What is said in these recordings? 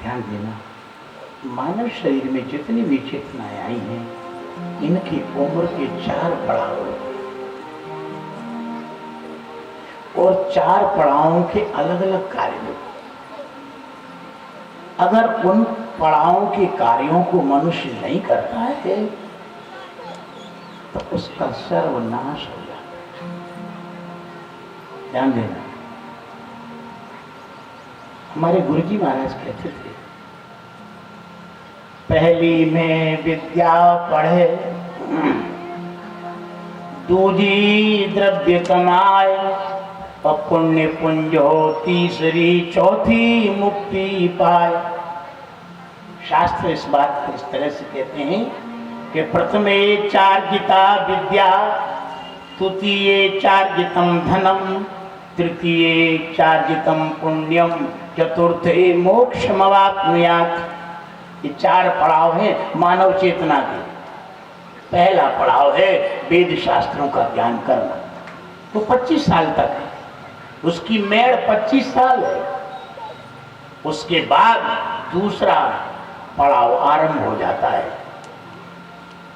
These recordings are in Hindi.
ध्यान देना, मानव शरीर में जितनी भी चेतनाएं आई हैं, इनकी उम्र के 4 पड़ाव हैं और 4 पड़ावों के अलग अलग कार्य हैं। अगर उन पड़ावों के कार्यों को मनुष्य नहीं करता है तो उसका सर्वनाश हो जाता है। ध्यान देना, हमारे गुरुजी महाराज कहते थे, पहली में विद्या पढ़े, दूजी द्रव्य कमाए, और पुण्य पुंज हो तीसरी, चौथी मुक्ति पाए। शास्त्र इस बात को इस तरह से कहते हैं कि प्रथमे चार्जिता विद्या, द्वितीये चार्जितम धनम, तृतीये चार्जितम पुण्यम, चतुर्थे मोक्षमवाप्नुयात्। ये 4 पड़ाव हैं मानव चेतना के। पहला पड़ाव है वेद शास्त्रों का ज्ञान करना, तो 25 साल तक है, उसकी मेड़ 25 साल है। उसके बाद दूसरा पड़ाव आरंभ हो जाता है,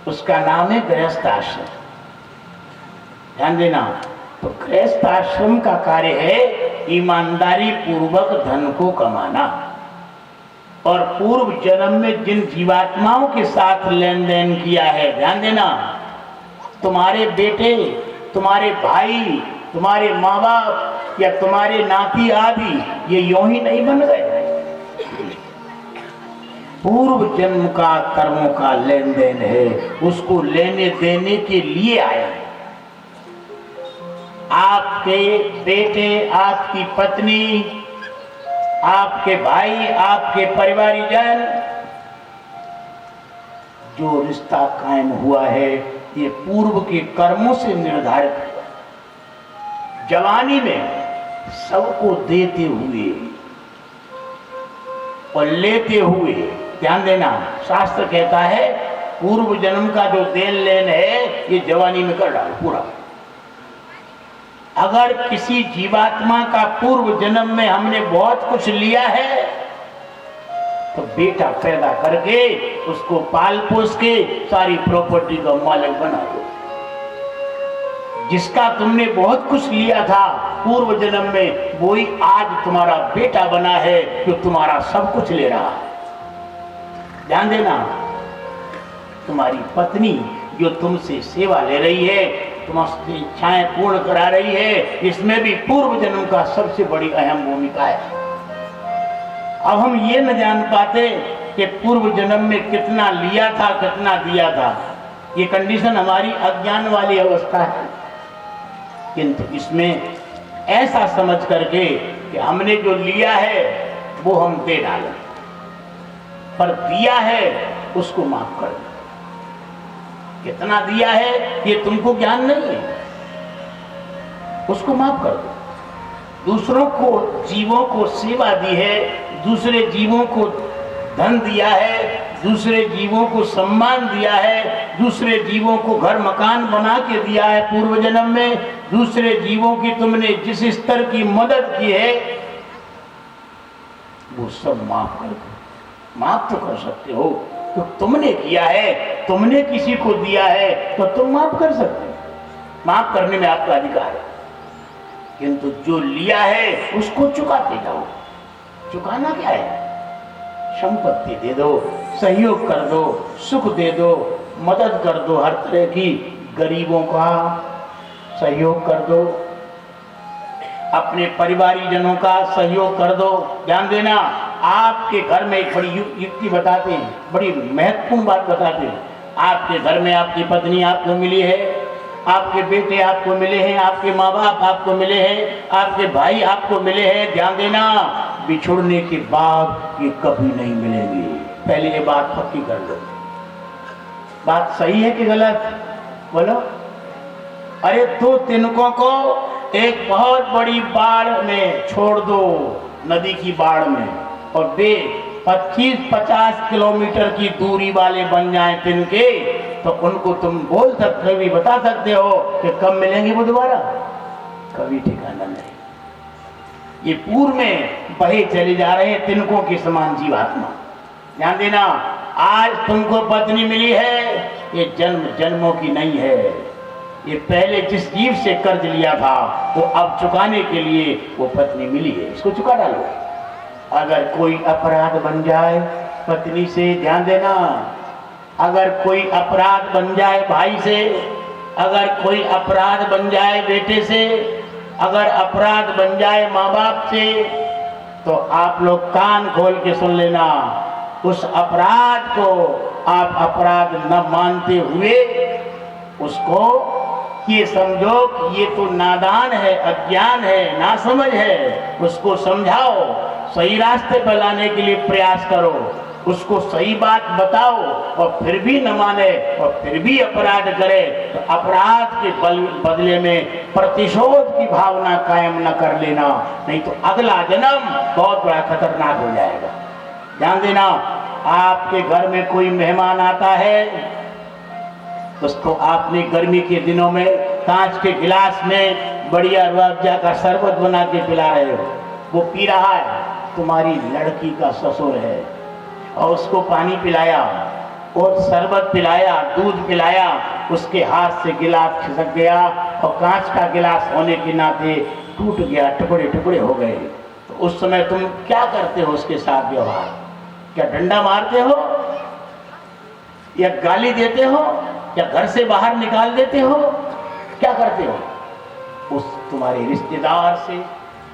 उसका नाम है गृहस्थ आश्रम। ध्यान देना, तो गृहस्थ आश्रम का कार्य है ईमानदारी पूर्वक धन को कमाना, और पूर्व जन्म में जिन जीवात्माओं के साथ लेन देन किया है, ध्यान देना, तुम्हारे बेटे, तुम्हारे भाई, तुम्हारे माँ बाप या तुम्हारे नाती आदि, ये यूं ही नहीं बन गए। पूर्व जन्म का कर्मों का लेन देन है, उसको लेने देने के लिए आए। आपके बेटे, आपकी पत्नी, आपके भाई, आपके परिवारीजन, जो रिश्ता कायम हुआ है ये पूर्व के कर्मों से निर्धारित है। जवानी में सबको देते हुए और लेते हुए, ध्यान देना, शास्त्र कहता है पूर्व जन्म का जो देन लेन है ये जवानी में कर डालो पूरा। अगर किसी जीवात्मा का पूर्व जन्म में हमने बहुत कुछ लिया है तो बेटा पैदा करके उसको पाल पोस के सारी प्रॉपर्टी का मालिक बना दो। जिसका तुमने बहुत कुछ लिया था पूर्व जन्म में, वही आज तुम्हारा बेटा बना है जो तुम्हारा सब कुछ ले रहा है। ध्यान देना, तुम्हारी पत्नी जो तुमसे सेवा ले रही है, तुम्हारी इच्छाएं पूर्ण करा रही है, इसमें भी पूर्व जन्म का सबसे बड़ी अहम भूमिका है। अब हम ये न जान पाते कि पूर्व जन्म में कितना लिया था, कितना दिया था। ये कंडीशन हमारी अज्ञान वाली अवस्था है। किंतु इसमें ऐसा समझ करके कि हमने जो लिया है वो हम दे डालें, पर दिया है उसको माफ कर दो। कितना दिया है ये तुमको ज्ञान नहीं है, उसको माफ कर दो। दूसरों को, जीवों को सेवा दी है, दूसरे जीवों को धन दिया है, दूसरे जीवों को सम्मान दिया है, दूसरे जीवों को घर मकान बना के दिया है पूर्व जन्म में, दूसरे जीवों की तुमने जिस स्तर की मदद की है वो सब माफ कर दो। माफ तो कर सकते हो, तो तुमने किया है, तुमने किसी को दिया है तो तुम माफ कर सकते हो, माफ करने में आपका अधिकार है। किंतु जो लिया है उसको चुकाते जाओ। चुकाना क्या है? संपत्ति दे दो, सहयोग कर दो, सुख दे दो, मदद कर दो, हर तरह की गरीबों का सहयोग कर दो, अपने परिवारीजनों का सहयोग कर दो। ध्यान देना, आपके घर में एक बड़ी युक्ति बताते हैं, बड़ी महत्वपूर्ण बात बताते हैं। आपके घर में आपकी पत्नी आपको मिली है, आपके बेटे आपको मिले हैं, आपके माँ बाप आपको मिले हैं, आपके भाई आपको मिले हैं। ध्यान देना, बिछुड़ने के बाद ये कभी नहीं मिलेंगे। पहले ये बात पक्की कर लो। बात सही है कि गलत? बोलो। अरे दो तिनकों को एक बहुत बड़ी बाढ़ में छोड़ दो, नदी की बाढ़ में, और वे 25-50 किलोमीटर की दूरी वाले बन जाएं तिनके, तो उनको तुम बोल सकते हो, बता सकते हो कि कब मिलेंगे वो दोबारा? कभी ठिकाना नहीं। ये पूर्व में बहे चले जा रहे हैं तिनकों के समान जीवात्मा। ध्यान देना, आज तुमको पत्नी मिली है, ये जन्म जन्मों की नहीं है। ये पहले जिस जीव से कर्ज लिया था वो अब चुकाने के लिए वो पत्नी मिली है, इसको चुका डालो। अगर कोई अपराध बन जाए पत्नी से, ध्यान देना, अगर कोई अपराध बन जाए भाई से, अगर कोई अपराध बन जाए बेटे से, अगर अपराध बन जाए माँ बाप से, तो आप लोग कान खोल के सुन लेना, उस अपराध को आप अपराध न मानते हुए उसको ये समझो कि ये तो नादान है, अज्ञान है, नासमझ है। उसको समझाओ, सही रास्ते पर लाने के लिए प्रयास करो, उसको सही बात बताओ, और फिर भी न माने और फिर भी अपराध करे तो अपराध के बदले में प्रतिशोध की भावना कायम न कर लेना, नहीं तो अगला जन्म बहुत बड़ा खतरनाक हो जाएगा। ध्यान देना, आपके घर में कोई मेहमान आता है, उसको आपने गर्मी के दिनों में कांच के गिलास में बढ़िया रूअफ़ज़ा का शरबत बना के पिला रहे हो, वो पी रहा है, तुम्हारी लड़की का ससुर है, और उसको पानी पिलाया और शरबत पिलाया, दूध पिलाया, उसके हाथ से गिलास खिसक गया और कांच का गिलास होने के नाते टूट गया, टुकड़े टुकड़े हो गए। तो उस समय तुम क्या करते हो उसके साथ व्यवहार? क्या डंडा मारते हो या गाली देते हो या घर से बाहर निकाल देते हो? क्या करते हो? उस तुम्हारे रिश्तेदार से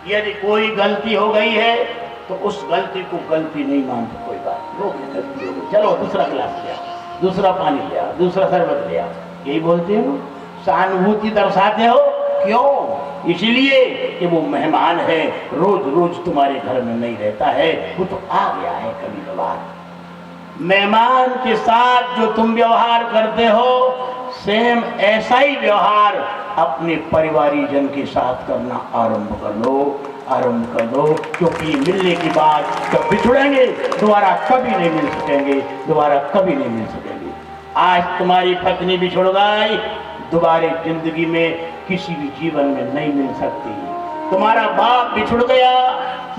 यदि कोई गलती हो गई है तो उस गलती को गलती नहीं मानते, कोई बात नहीं, गलती हो गई, चलो दूसरा गिलास ले आओ, दूसरा पानी ले आओ, दूसरा शरबत ले आओ, यही बोलते हो, सहानुभूति दर्शाते हो। क्यों? इसलिए कि वो मेहमान है, रोज रोज तुम्हारे घर में नहीं रहता है, वो तो आ गया है कभी कभार। मेहमान के साथ जो तुम व्यवहार करते हो, सेम ऐसा ही व्यवहार अपने परिवारीजन के साथ करना आरंभ कर दो, क्योंकि मिलने के बाद जब बिछुड़ेंगे दोबारा कभी नहीं मिल सकेंगे, दोबारा कभी नहीं मिल सकेंगे। आज तुम्हारी पत्नी बिछुड़ गई, दोबारा जिंदगी में किसी भी जीवन में नहीं मिल सकती। तुम्हारा बाप बिछुड़ गया,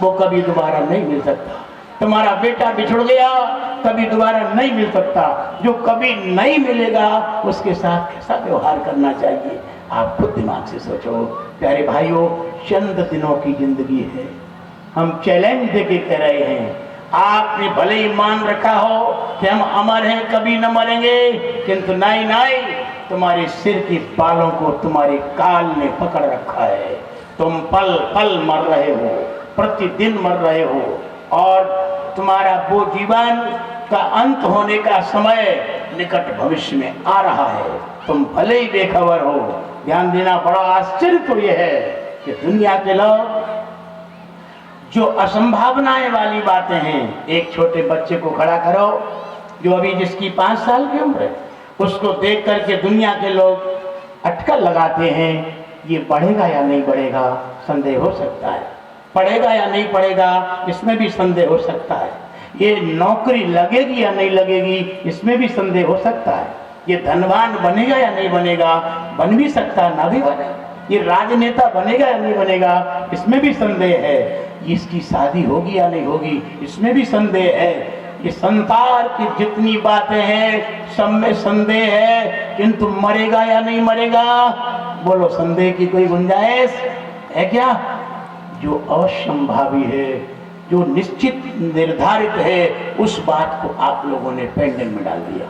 वो कभी दोबारा नहीं मिल सकता। तुम्हारा बेटा बिछुड़ गया, कभी दोबारा नहीं मिल सकता। जो कभी नहीं मिलेगा उसके साथ कैसा व्यवहार करना चाहिए, आप खुद दिमाग से सोचो। प्यारे भाइयों, चंद दिनों की जिंदगी है, हम चैलेंज देके कह रहे हैं। आपने भले ही मान रखा हो कि हम अमर हैं, कभी न मरेंगे, किंतु नहीं, तुम्हारे सिर के बालों को तुम्हारे काल ने पकड़ रखा है। तुम पल पल मर रहे हो, प्रतिदिन मर रहे हो, और तुम्हारा वो जीवन का अंत होने का समय निकट भविष्य में आ रहा है। तुम भले ही बेखबर हो। ध्यान देना, बड़ा आश्चर्य तो यह है कि दुनिया के लोग जो असंभावनाएं वाली बातें हैं, एक छोटे बच्चे को खड़ा करो जो अभी जिसकी 5 साल की उम्र है, उसको देख करके दुनिया के लोग अटकल लगाते हैं, ये बढ़ेगा या नहीं बढ़ेगा, संदेह हो सकता है, पढ़ेगा या नहीं पढ़ेगा, इसमें भी संदेह हो सकता है, ये नौकरी लगेगी या नहीं लगेगी, इसमें भी संदेह हो सकता है, ये धनवान बनेगा या नहीं बनेगा, बन भी सकता है, ना भी बनेगा, ये राजनेता बनेगा या नहीं बनेगा, इसमें भी संदेह है, इसकी शादी होगी या नहीं होगी, इसमें भी संदेह है। ये संसार की जितनी बातें हैं सब में संदेह है, किंतु मरेगा या नहीं मरेगा, बोलो संदेह की कोई गुंजाइश है क्या? जो असंभावी है, जो निश्चित निर्धारित है, उस बात को आप लोगों ने पेंडेल में डाल दिया,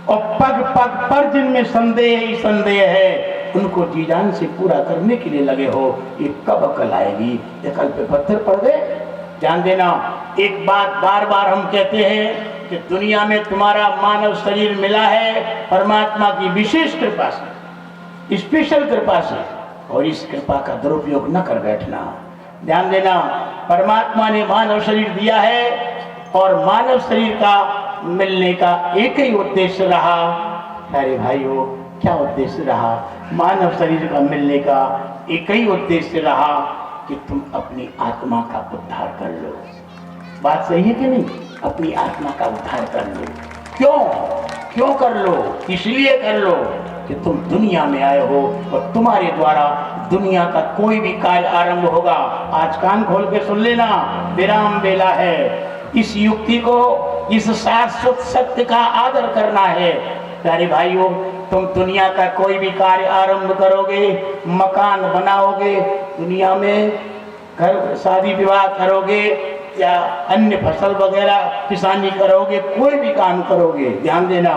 और पग पग पर जिनमें संदेह ही संदेह है, उनको जी जान से पूरा करने के लिए लगे हो। ये कब अकल आएगी? ये कल पे पत्थर पड़ गए। ध्यान देना, एक बात बार बार हम कहते हैं कि दुनिया में तुम्हारा मानव शरीर मिला है परमात्मा की विशेष कृपा से, स्पेशल कृपा से, और इस कृपा का दुरुपयोग न कर बैठना। ध्यान देना, परमात्मा ने मानव शरीर दिया है, और मानव शरीर का मिलने का एक ही उद्देश्य रहा। प्यारे भाइयों, क्या उद्देश्य रहा? मानव शरीर का मिलने का एक ही उद्देश्य रहा कि तुम अपनी आत्मा का उद्धार कर लो। बात सही है कि नहीं? अपनी आत्मा का उद्धार कर लो। क्यों कर लो? इसलिए कर लो कि तुम दुनिया में आए हो और तुम्हारे द्वारा दुनिया का कोई भी कार्य आरंभ होगा, आज कान खोल के सुन लेना, विराम बेला है। इस युक्ति को, इस शाश्वत सत्य का आदर करना है। प्यारे भाइयों, तुम दुनिया का कोई भी कार्य आरंभ करोगे, मकान बनाओगे, दुनिया में घर शादी विवाह करोगे या अन्य फसल वगैरह किसानी करोगे, कोई भी काम करोगे, ध्यान देना,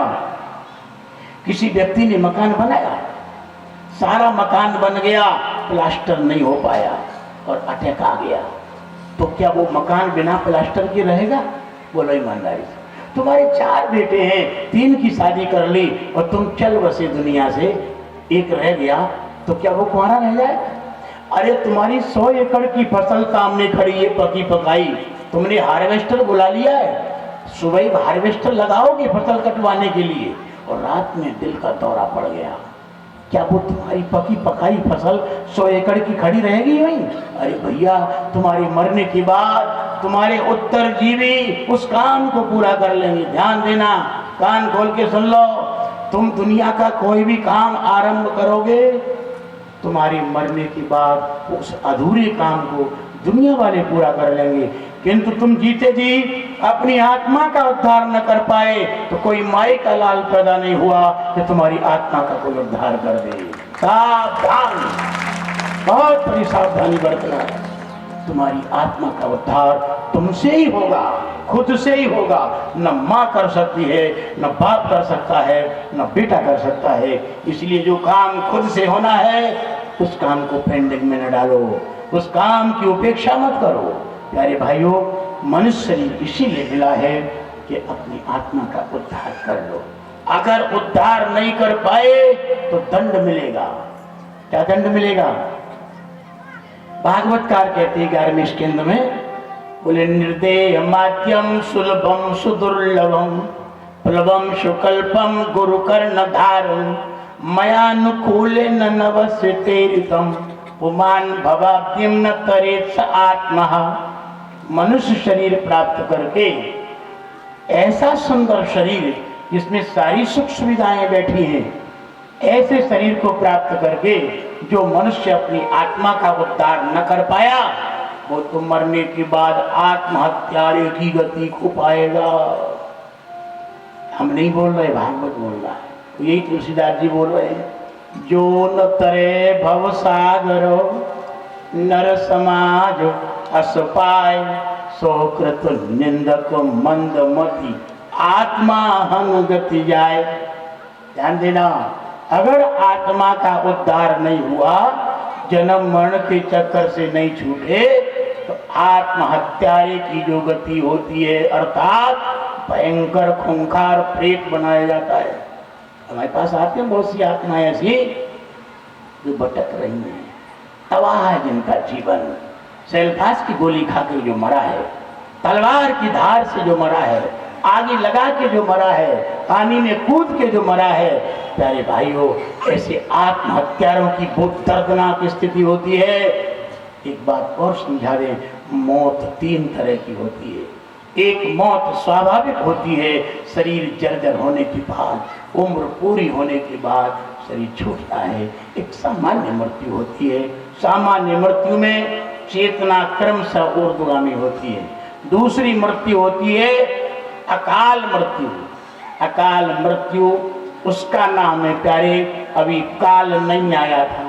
किसी व्यक्ति ने मकान बनाया, सारा मकान बन गया, प्लास्टर नहीं हो पाया और अटैक आ गया, तो क्या वो मकान बिना प्लास्टर के रहेगा? बोलो ईमानदारी से। तुम्हारे 4 बेटे हैं, 3 की शादी कर ली और तुम चल बसे दुनिया से, एक रह गया, तो क्या वो कुंवारा रह जाए? अरे तुम्हारी 100 एकड़ की फसल सामने खड़ी है, पकी पकाई, तुमने हार्वेस्टर बुला लिया है, सुबह हार्वेस्टर लगाओगे फसल कटवाने के लिए और रात में दिल का दौरा पड़ गया, क्या वो तुम्हारी पकी पकाई फसल 100 एकड़ की खड़ी रहेगी वहीं? अरे भैया, तुम्हारे मरने के बाद तुम्हारे उत्तरजीवी उस काम को पूरा कर लेंगे। ध्यान देना, कान खोल के सुन लो, तुम दुनिया का कोई भी काम आरंभ करोगे, तुम्हारे मरने के बाद उस अधूरे काम को दुनिया वाले पूरा कर लेंगे, किंतु तुम जीते जी अपनी आत्मा का उद्धार न कर पाए तो कोई माई का लाल पैदा नहीं हुआ कि तुम्हारी आत्मा का कोई उद्धार कर दे। सावधान, बहुत बड़ी सावधानी बरतना। तुम्हारी आत्मा का उद्धार तुमसे ही होगा, खुद से ही होगा। न माँ कर सकती है, न बाप कर सकता है, न बेटा कर सकता है। इसलिए जो काम खुद से होना है उस काम को पेंडिंग में न डालो, उस काम की उपेक्षा मत करो। प्यारे भाइयों, मनुष्य शरीर इसीलिए मिला है कि अपनी आत्मा का उद्धार कर लो। अगर उद्धार नहीं कर पाए तो दंड मिलेगा। क्या दंड मिलेगा? भागवतकार कहते हैं 11वें स्कंद में, बोले निर्देय माध्यम सुलभम सुदुर्लभम प्लवम सुकल्पम गुरुकर्ण धारम मयानुकूले नवस्य तेरितम पुमान भवाब्दिम न तरेत आत्मा। मनुष्य शरीर प्राप्त करके, ऐसा सुंदर शरीर जिसमें सारी सुख सुविधाएं बैठी हैं, ऐसे शरीर को प्राप्त करके जो मनुष्य अपनी आत्मा का उद्धार न कर पाया वो तो मरने के बाद आत्महत्यारे की गति को पाएगा। हम नहीं बोल रहे, भागवत बोल रहा है, तो यही तुलसीदास जी बोल रहे हैं, जो न तरे भव सागरो नर समाज अस पाए सो कृत निंदक मंदमति आत्मा हन गति जाए। ध्यान देना, अगर आत्मा का उद्धार नहीं हुआ, जन्म मरण के चक्कर से नहीं छूटे, तो आत्महत्यारे की जो गति होती है, अर्थात भयंकर खूंखार प्रेत बनाया जाता है। हमारे पास आते हैं बहुत सी आत्माएं ऐसी जो भटक रही हैं, तबाह है जिनका जीवन, सेल्फास की गोली खाकर जो मरा है, तलवार की धार से जो मरा है, आगे लगा के जो मरा है, पानी में कूद के जो मरा है। प्यारे भाइयों, ऐसे आत्महत्यारों की बहुत दर्दनाक स्थिति होती है। एक बात और समझा दें, मौत 3 तरह की होती है। एक मौत स्वाभाविक होती है, शरीर जर्जर होने के बाद, उम्र पूरी होने के बाद शरीर छूटता है। एक सामान्य मृत्यु होती है। सामान्य मृत्यु में चेतना क्रमशः ऊर्ध्वगामी होती है। दूसरी मृत्यु होती है अकाल मृत्यु। अकाल मृत्यु उसका नाम है प्यारे, अभी काल नहीं आया था,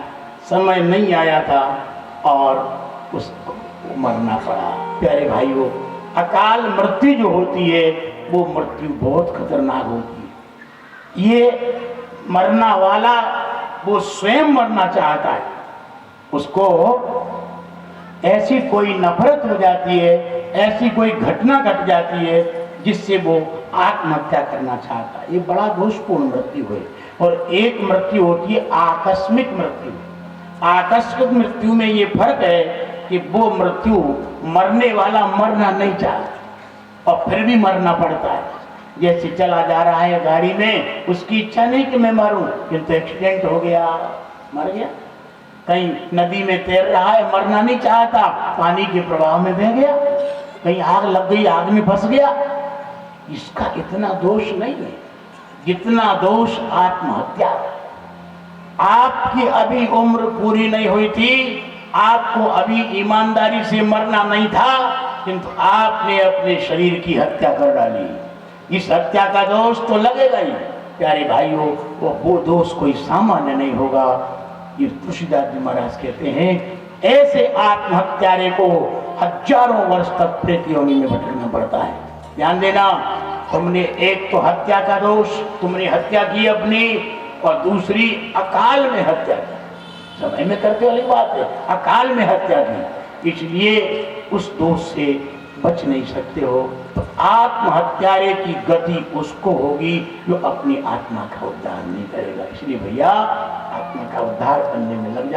समय नहीं आया था और उसको मरना पड़ा। प्यारे भाइयों, अकाल मृत्यु जो होती है वो मृत्यु बहुत खतरनाक होती है। ये मरना वाला वो स्वयं मरना चाहता है, उसको ऐसी कोई नफरत हो जाती है, ऐसी कोई घटना घट जाती है जिससे वो आत्महत्या करना चाहता है। ये बड़ा दोषपूर्ण मृत्यु है। और एक मृत्यु होती है आकस्मिक मृत्यु। आकस्मिक मृत्यु में ये फर्क है कि वो मृत्यु मरने वाला मरना नहीं चाहता और फिर भी मरना पड़ता है। जैसे चला जा रहा है गाड़ी में, उसकी इच्छा नहीं कि मैं मरूं, किंतु एक्सीडेंट हो गया, मर गया। कहीं नदी में तैर रहा है, मरना नहीं चाहता, पानी के प्रवाह में बह गया। कहीं आग लग गई, आग में फंस गया। इसका इतना दोष नहीं है जितना दोष आत्महत्या। आपकी अभी उम्र पूरी नहीं हुई थी, आपको अभी ईमानदारी से मरना नहीं था, किंतु आपने अपने शरीर की हत्या कर डाली। इस हत्या का दोष तो लगेगा ही प्यारे भाइयों, वो दोष कोई सामान्य नहीं होगा। ये तुलसीदास जी महाराज कहते हैं ऐसे आत्महत्यारे को हजारों वर्ष तक प्रेत योनि में भटकना पड़ता है। ध्यान देना, तुमने एक तो हत्या का दोष, तुमने हत्या की अपनी, और दूसरी अकाल में हत्या की। समय में करते वाली बात है, अकाल में हत्या की, इसलिए उस दोष से बच नहीं सकते हो। तो आत्महत्यारे की गति उसको होगी जो अपनी आत्मा का उद्धार नहीं करेगा। इसलिए भैया आत्मा का उद्धार करने में लग जाओ।